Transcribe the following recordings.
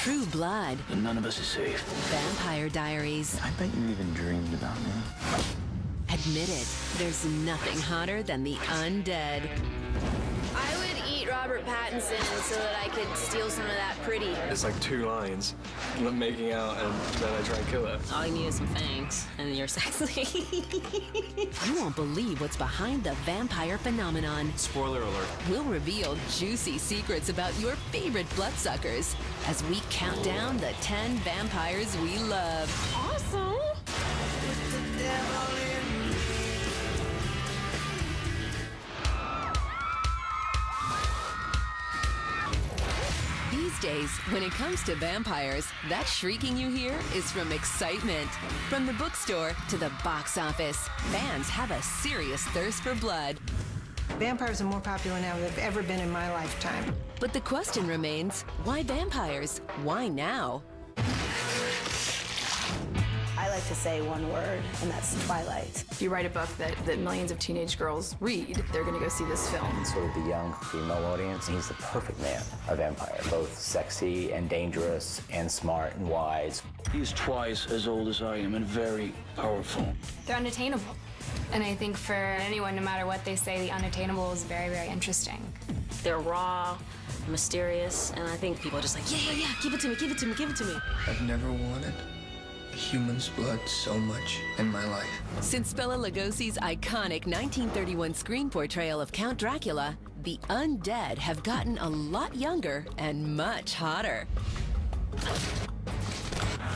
True Blood. And none of us is safe. Vampire Diaries. I bet you even dreamed about me. Admit it, there's nothing hotter than the undead. I would eat Robert Pattinson so that I could steal some of that pretty. It's like 2 lines, making out, and then I try and kill her. All you need is some fangs, and you're sexy. You won't believe what's behind the vampire phenomenon. Spoiler alert. We'll reveal juicy secrets about your favorite bloodsuckers as we count down the 10 vampires we love. Awesome. These days, when it comes to vampires, that shrieking you hear is from excitement. From the bookstore to the box office, fans have a serious thirst for blood. Vampires are more popular now than they've ever been in my lifetime. But the question remains, why vampires? Why now? I like to say one word, and that's Twilight. If you write a book that millions of teenage girls read, they're going to go see this film. Sort of the young female audience, he's the perfect man, a vampire. Both sexy and dangerous and smart and wise. He's twice as old as I am and very powerful. They're unattainable. And I think for anyone, no matter what they say, the unattainable is very, very interesting. They're raw, mysterious, and I think people are just like, yeah, give it to me, give it to me, give it to me. I've never wanted a human's blood so much in my life. Since Bela Lugosi's iconic 1931 screen portrayal of Count Dracula, the undead have gotten a lot younger and much hotter.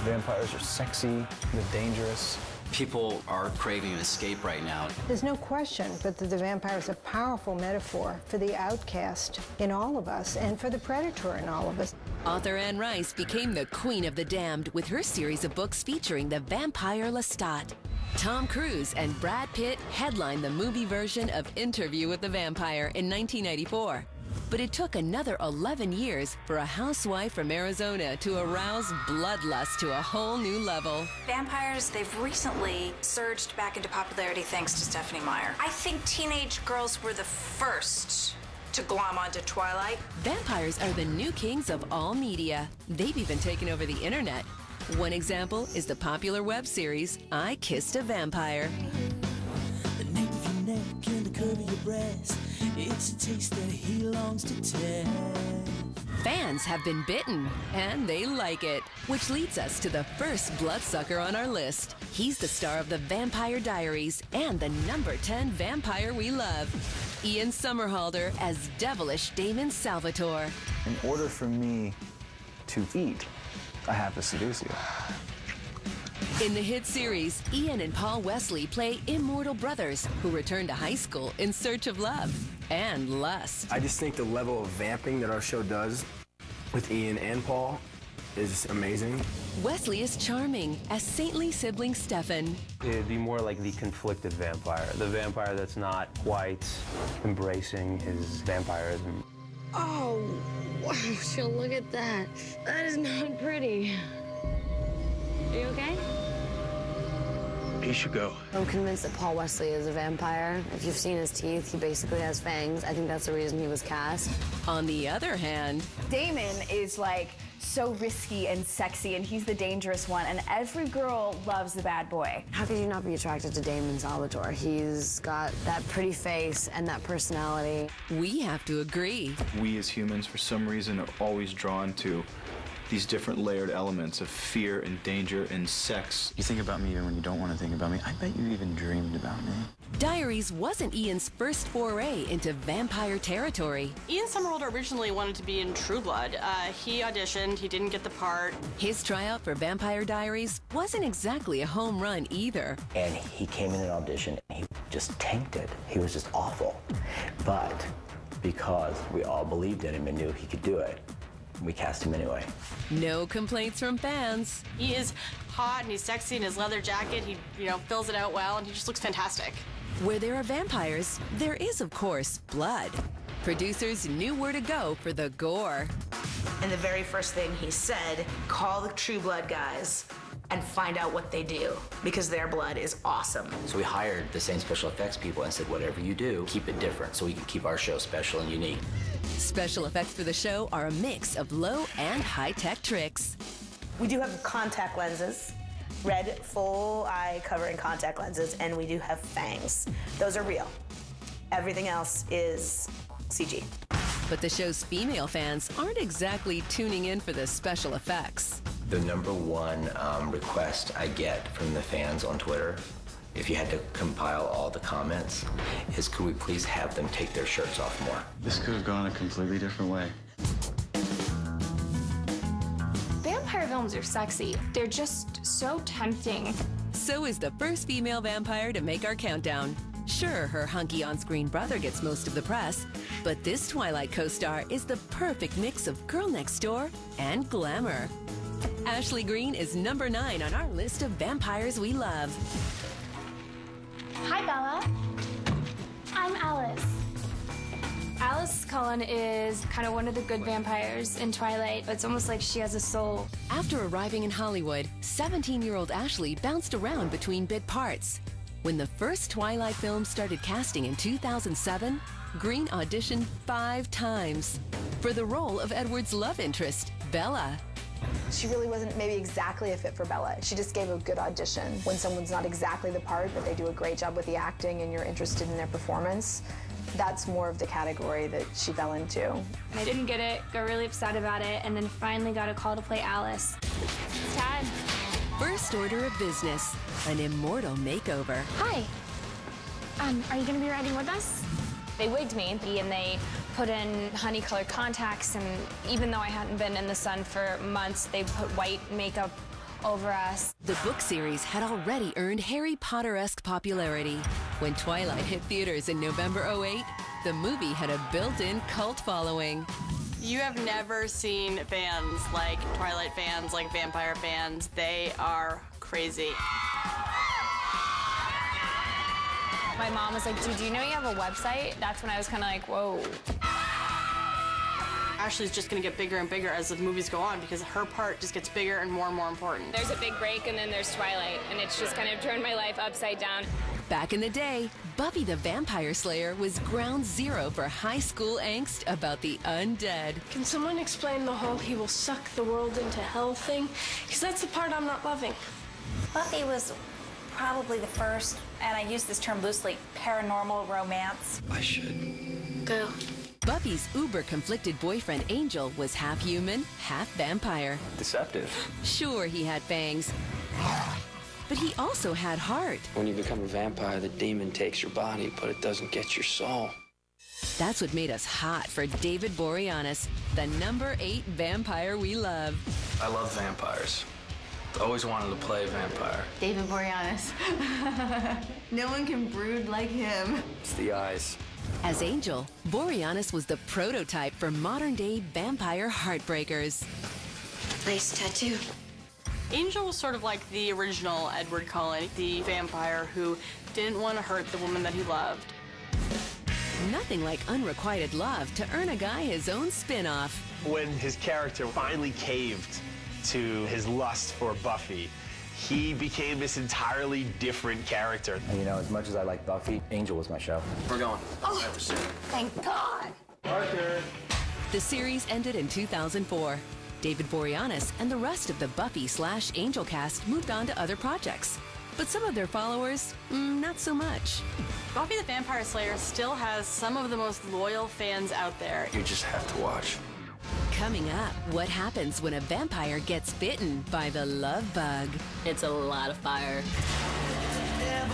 Vampires are sexy, they're dangerous. People are craving an escape right now. There's no question but that the vampire is a powerful metaphor for the outcast in all of us and for the predator in all of us. Author Anne Rice became the queen of the damned with her series of books featuring the vampire Lestat. Tom Cruise and Brad Pitt headlined the movie version of Interview with the Vampire in 1994. But it took another 11 years for a housewife from Arizona to arouse bloodlust to a whole new level. Vampires, they've recently surged back into popularity thanks to Stephenie Meyer. I think teenage girls were the first to glom onto Twilight. Vampires are the new kings of all media. They've even taken over the internet. One example is the popular web series, I Kissed a Vampire. The nape of your neck and the curve of your breast, it's a taste that he longs to test. Fans have been bitten, and they like it. Which leads us to the first bloodsucker on our list. He's the star of The Vampire Diaries and the number 10 vampire we love, Ian Somerhalder as devilish Damon Salvatore. In order for me to eat, I have to seduce you. In the hit series, Ian and Paul Wesley play immortal brothers who return to high school in search of love and lust. I just think the level of vamping that our show does with Ian and Paul is amazing. Wesley is charming as saintly sibling Stefan. It'd be more like the conflicted vampire, the vampire that's not quite embracing his vampirism. Oh, wow, Jill, look at that. That is not pretty. Are you okay? He should go. I'm convinced that Paul Wesley is a vampire. If you've seen his teeth, he basically has fangs. I think that's the reason he was cast. On the other hand, Damon is like so risky and sexy, and he's the dangerous one, and every girl loves the bad boy. How could you not be attracted to Damon Salvatore? He's got that pretty face and that personality. We have to agree. We as humans, for some reason, are always drawn to these different layered elements of fear and danger and sex. You think about me even when you don't want to think about me. I bet you even dreamed about me. Diaries wasn't Ian's first foray into vampire territory. Ian Somerhalder originally wanted to be in True Blood. He auditioned, he didn't get the part. His tryout for Vampire Diaries wasn't exactly a home run either. And he came in an audition, and he just tanked it. He was just awful. But because we all believed in him and knew he could do it, we cast him anyway. No complaints from fans. He is hot and he's sexy in his leather jacket. He, fills it out well and he just looks fantastic. Where there are vampires, there is, of course, blood. Producers knew where to go for the gore. And the very first thing he said, call the True Blood guys and find out what they do, because their blood is awesome. So we hired the same special effects people and said, whatever you do, keep it different so we can keep our show special and unique. Special effects for the show are a mix of low and high-tech tricks. We do have contact lenses, red full eye covering contact lenses, and we do have fangs. Those are real. Everything else is CG. But the show's female fans aren't exactly tuning in for the special effects. The number one request I get from the fans on Twitter, if you had to compile all the comments, is could we please have them take their shirts off more? This could have gone a completely different way. Vampire films are sexy. They're just so tempting. So is the first female vampire to make our countdown. Sure, her hunky on-screen brother gets most of the press, but this Twilight co-star is the perfect mix of girl next door and glamour. Ashley Greene is number 9 on our list of vampires we love. Hi, Bella. I'm Alice. Alice Cullen is kind of one of the good vampires in Twilight. It's almost like she has a soul. After arriving in Hollywood, 17-year-old Ashley bounced around between bit parts. When the first Twilight film started casting in 2007, Greene auditioned 5 times for the role of Edward's love interest, Bella. She really wasn't maybe exactly a fit for Bella. She just gave a good audition. When someone's not exactly the part, but they do a great job with the acting and you're interested in their performance, that's more of the category that she fell into. I didn't get it, got really upset about it, and then finally got a call to play Alice. It's time. First order of business, an immortal makeover. Hi. Are you gonna be riding with us? They wigged me and they put in honey-colored contacts, and even though I hadn't been in the sun for months, they put white makeup over us. The book series had already earned Harry Potter-esque popularity. When Twilight hit theaters in November '08, the movie had a built-in cult following. You have never seen fans like Twilight fans, like vampire fans. They are crazy. My mom was like, dude, do you know you have a website? That's when I was kind of like, whoa. Ashley's just gonna get bigger and bigger as the movies go on because her part just gets bigger and more important. There's a big break and then there's Twilight, and it's just kind of turned my life upside down. Back in the day, Buffy the Vampire Slayer was ground zero for high school angst about the undead. Can someone explain the whole he will suck the world into hell thing? Because that's the part I'm not loving. Buffy was probably the first, and I use this term loosely, paranormal romance. I should go. Buffy's uber-conflicted boyfriend Angel was half human, half vampire. Deceptive. Sure, he had fangs, but he also had heart. When you become a vampire, the demon takes your body, but it doesn't get your soul. That's what made us hot for David Boreanaz, the number 8 vampire we love. I love vampires. Always wanted to play a vampire. David Boreanaz. No one can brood like him. It's the eyes. As Angel, Boreanaz was the prototype for modern-day vampire heartbreakers. Nice tattoo. Angel was sort of like the original Edward Cullen, the vampire who didn't want to hurt the woman that he loved. Nothing like unrequited love to earn a guy his own spin-off. When his character finally caved to his lust for Buffy, he became this entirely different character. And you know, as much as I like Buffy, Angel was my show. We're going. Oh, thank God. Parker. The series ended in 2004. David Boreanaz and the rest of the Buffy/Angel cast moved on to other projects. But some of their followers, not so much. Buffy the Vampire Slayer still has some of the most loyal fans out there. You just have to watch. Coming up, what happens when a vampire gets bitten by the love bug? It's a lot of fire. Never